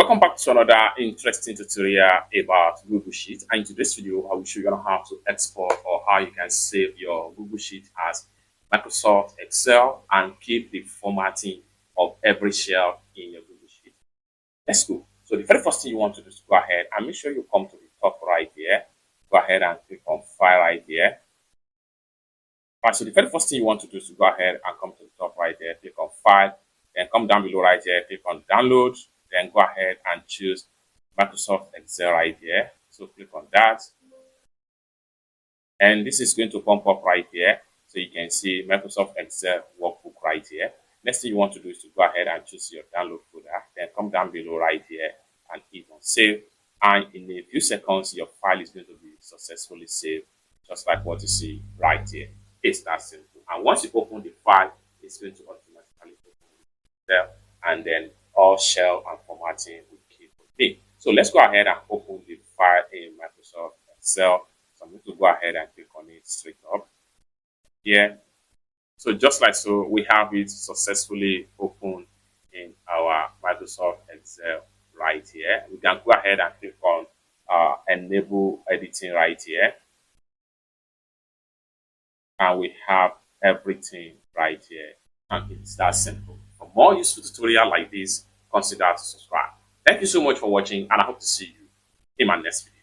Welcome back to another interesting tutorial about Google Sheet. And in today's video, I will show you how to export or how you can save your Google Sheet as Microsoft Excel and keep the formatting of every cell in your Google Sheet. Let's go. So the very first thing you want to do is go ahead and make sure you come to the top right here. Go ahead and click on File right here. Right, so the very first thing you want to do is to go ahead and come to the top right there, click on File, then come down below right here, click on Download. Then go ahead and choose Microsoft Excel right here. So click on that. And this is going to pop up right here. So you can see Microsoft Excel workbook right here. Next thing you want to do is to go ahead and choose your download folder. Then come down below right here and hit on save. And in a few seconds, your file is going to be successfully saved, just like what you see right here. It's that simple. And once you open the file, it's going to automatically open Excel, and then all shell and formatting will keep okay. So let's go ahead and open the file in Microsoft Excel. So I'm going to go ahead and click on it straight up here. So just like so, we have it successfully opened in our Microsoft Excel right here. We can go ahead and click on enable editing right here. And we have everything right here. And it's that simple. For more useful tutorial like this, consider to subscribe. Thank you so much for watching, and I hope to see you in my next video.